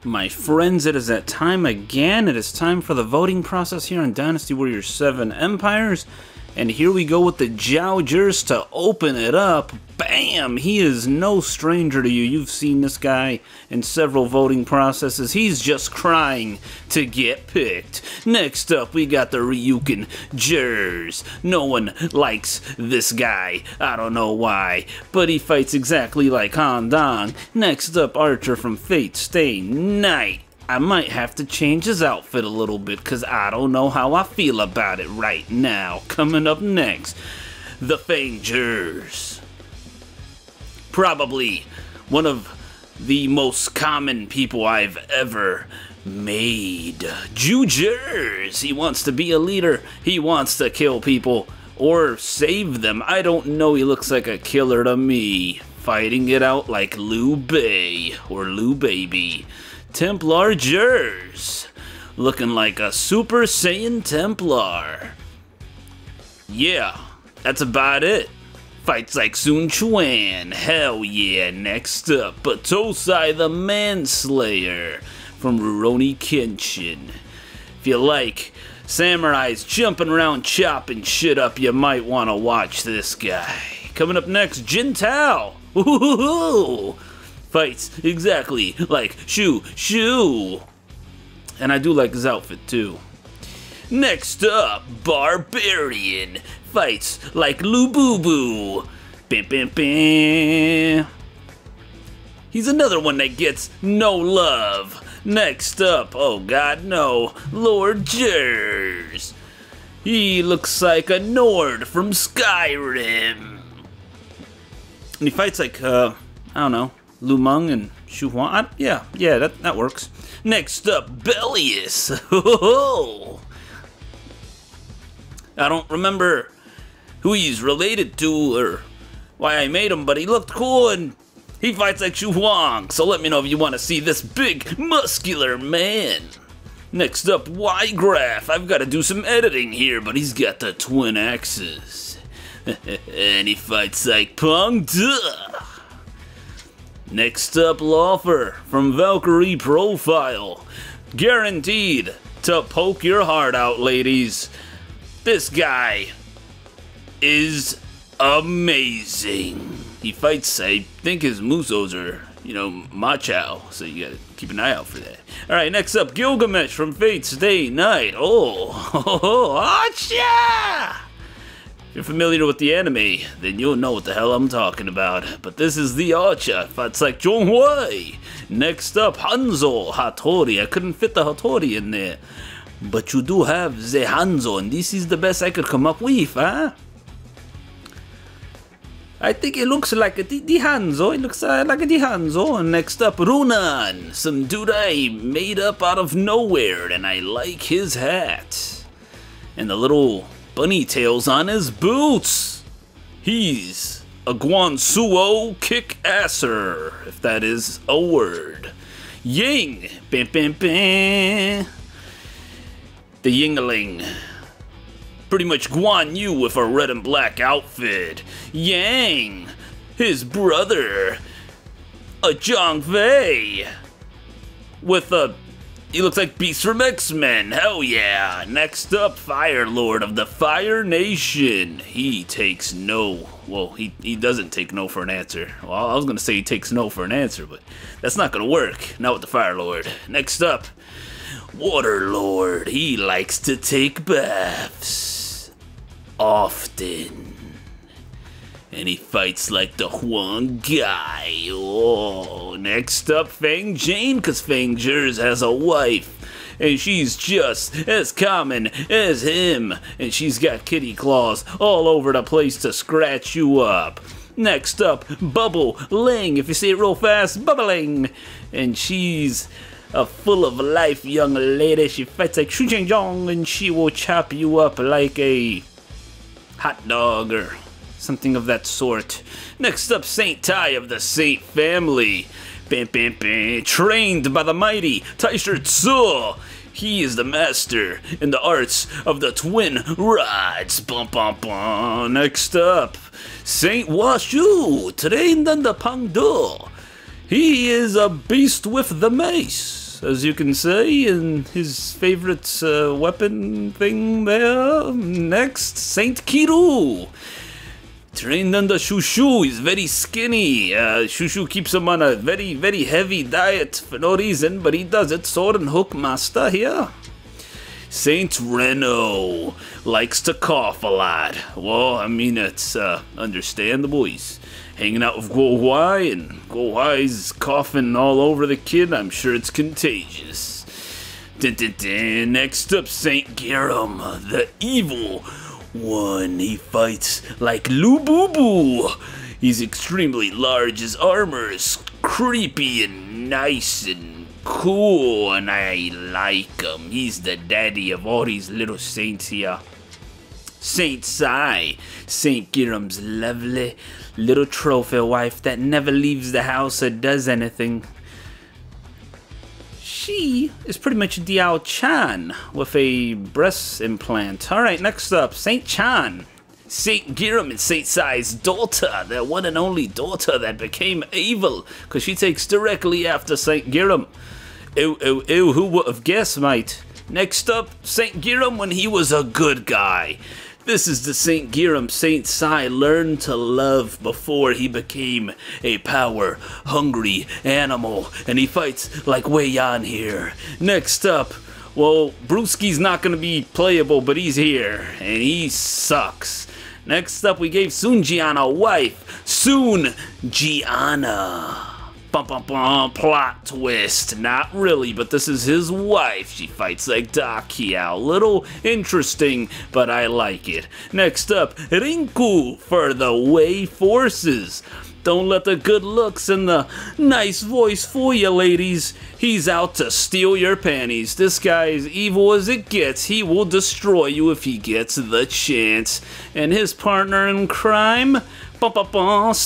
My friends, it is that time again. It is time for the voting process here on Dynasty Warriors 7 Empires. And here we go with the Jerz to open it up. Bam! He is no stranger to you. You've seen this guy in several voting processes. He's just crying to get picked. Next up, we got the Ryukin Jerz. No one likes this guy. I don't know why, but he fights exactly like Han Dong. Next up, Archer from Fate Stay Night. I might have to change his outfit a little bit because I don't know how I feel about it right now. Coming up next, the Jerz. Probably one of the most common people I've ever made. Jerz. He wants to be a leader. He wants to kill people or save them. I don't know. He looks like a killer to me. Fighting it out like Liu Bei or Liu Baby. Templar Jerz, looking like a Super Saiyan Templar. Yeah, that's about it. Fights like Sun Quan, hell yeah. Next up, Batosai the Manslayer from Rurouni Kenshin. If you like samurais jumping around chopping shit up, you might want to watch this guy. Coming up next, Jintao. Ooh. Fights exactly like Shu. And I do like his outfit too. Next up, Barbarian. Fights like Lububu. Bam, bam, bam. He's another one that gets no love. Next up, oh god no, Lord Jerz. He looks like a Nord from Skyrim. And he fights like, I don't know, Lu Meng and Shu Huan. Yeah, that works. Next up, Bellius. I don't remember who he's related to or why I made him, but he looked cool and he fights like Shu Huang. So let me know if you want to see this big, muscular man. Next up, Y-Graph. I've got to do some editing here, but he's got the twin axes. And he fights like Pong Duh. Next up, Laufer from Valkyrie Profile. Guaranteed to poke your heart out, ladies. This guy is amazing. He fights, I think his Musos are, Machao, so you gotta keep an eye out for that. Alright, next up, Gilgamesh from Fate Stay Night. Acha! If you're familiar with the anime, then you'll know what the hell I'm talking about. But this is the Archer. Fights like Zhonghui. Next up, Hanzo Hattori. I couldn't fit the Hattori in there. But you do have the Hanzo, and this is the best I could come up with, huh? I think it looks like the Hanzo. It looks like the Hanzo. And next up, Runan. Some dude I made up out of nowhere, and I like his hat. And the little bunny tails on his boots. He's a Guansuo kick-asser, if that is a word. Ying. Bam, bam, bam. The Yingling. Pretty much Guan Yu with a red and black outfit. Yang. His brother. A Zhang Fei. With a... He looks like Beast from X-Men. Hell yeah. Next up, Fire Lord of the Fire Nation. He takes no. Well, he doesn't take no for an answer. Well, I was going to say he takes no for an answer, but that's not going to work. Not with the Fire Lord. Next up, Water Lord. He likes to take baths. Often. And he fights like the Huang guy. Oh, next up, Fang Jane, because Fang Jerz has a wife. And she's just as common as him. And she's got kitty claws all over the place to scratch you up. Next up, Bubble Ling. If you say it real fast, Bubbling. And she's a full of life young lady. She fights like Shu Jong, and she will chop you up like a hot dog or something of that sort. Next up, Saint Tai of the Saint family. Bam, bam, bam. Trained by the mighty Taisher Tzu. He is the master in the arts of the twin rods. Bum, bum, bum. Next up, Saint Washu. Trained under Pangdu. He is a beast with the mace. Jerz, as you can say, and his favorite weapon thing there. Next, Saint Kiru. Trained under Shushu, he's very skinny. Shushu keeps him on a very, very heavy diet for no reason, but he does it. Sword and hook master here. Saint Reno likes to cough a lot. Well, I mean, it's understandable. He's hanging out with Guo Huai, and Guo Huai's coughing all over the kid. I'm sure it's contagious. Next up, Saint Giram, the evil one. He fights like Lu Boo Boo. He's extremely large. His armor is creepy and nice and cool, and I like him. He's the daddy of all these little saints here. Saint Sai, Saint Giram's lovely little trophy wife that never leaves the house or does anything. She is pretty much Diao Chan with a breast implant. Alright, next up, Saint Chan. Saint Giram and Saint Sai's daughter, their one and only daughter that became evil, because she takes directly after Saint Giram. Ew, ew, ew, who would have guessed, mate? Next up, Saint Giram when he was a good guy. This is the Saint Giram Saint Sai learned to love before he became a power-hungry animal, and he fights like Wei Yan here. Next up, well, Brewski's not going to be playable, but he's here, and he sucks. Next up, we gave Sun Jian a wife, Sun Jiana. Bum, bum, bum, plot twist. Not really, but this is his wife. She fights like Da Kiao. Little interesting, but I like it. Next up, Rinku for the Wei forces. Don't let the good looks and the nice voice fool you, ladies. He's out to steal your panties. This guy is evil as it gets. He will destroy you if he gets the chance. And his partner in crime, Sasuga.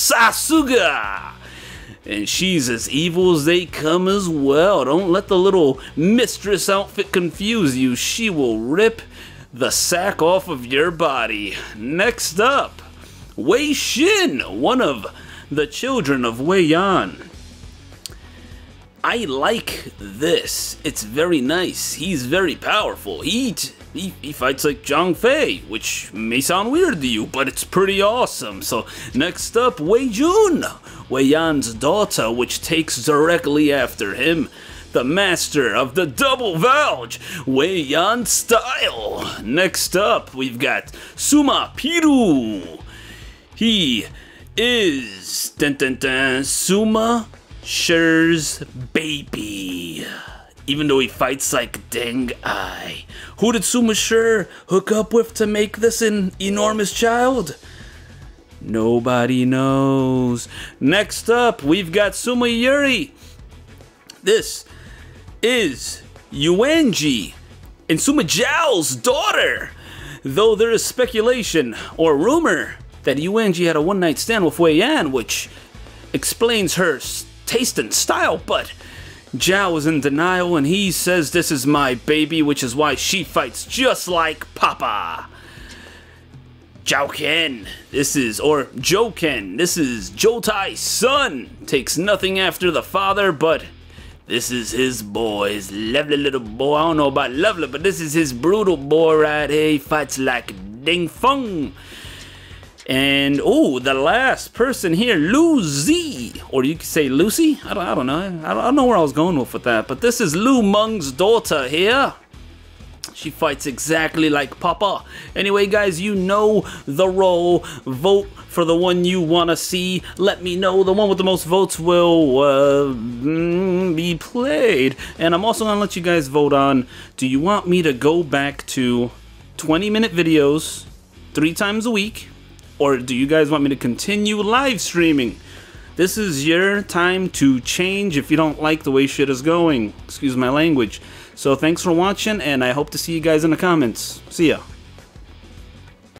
And she's as evil as they come as well. Don't let the little mistress outfit confuse you. She will rip the sack off of your body. Next up, Wei Shin, one of the children of Wei Yan. I like this. It's very nice. He's very powerful. He fights like Zhang Fei, which may sound weird to you, but it's pretty awesome. So next up, Wei Jun, Wei Yan's daughter, which takes directly after him. The master of the double Valge, Wei Yan style. Next up, we've got Suma Piru. He is Suma Sher's baby. Even though he fights like Deng Ai. Who did Suma Sher hook up with to make this an enormous child? Nobody knows. Next up, we've got Suma Yuri. This is Yuanji and Suma Zhao's daughter. Though there is speculation or rumor that Yuanji had a one-night stand with Wei Yan, which explains her taste and style, but Zhao is in denial and he says this is my baby, which is why she fights just like Papa. Zhao Ken, Zhou Ken, this is Zhou Tai's son. Takes nothing after the father, but this is his boy, his lovely little boy. I don't know about lovely, but this is his brutal boy right here. He fights like Ding Feng. And, oh, the last person here, Lu Zi, or you could say Lucy? I don't know. I don't know where I was going with that, but this is Lu Meng's daughter here. She fights exactly like Papa. Anyway, guys, you know the role. Vote for the one you want to see. Let me know. The one with the most votes will be played. And I'm also going to let you guys vote on, do you want me to go back to 20-minute videos 3 times a week? Or do you guys want me to continue live streaming? This is your time to change if you don't like the way shit is going. Excuse my language. So thanks for watching, and I hope to see you guys in the comments. See ya.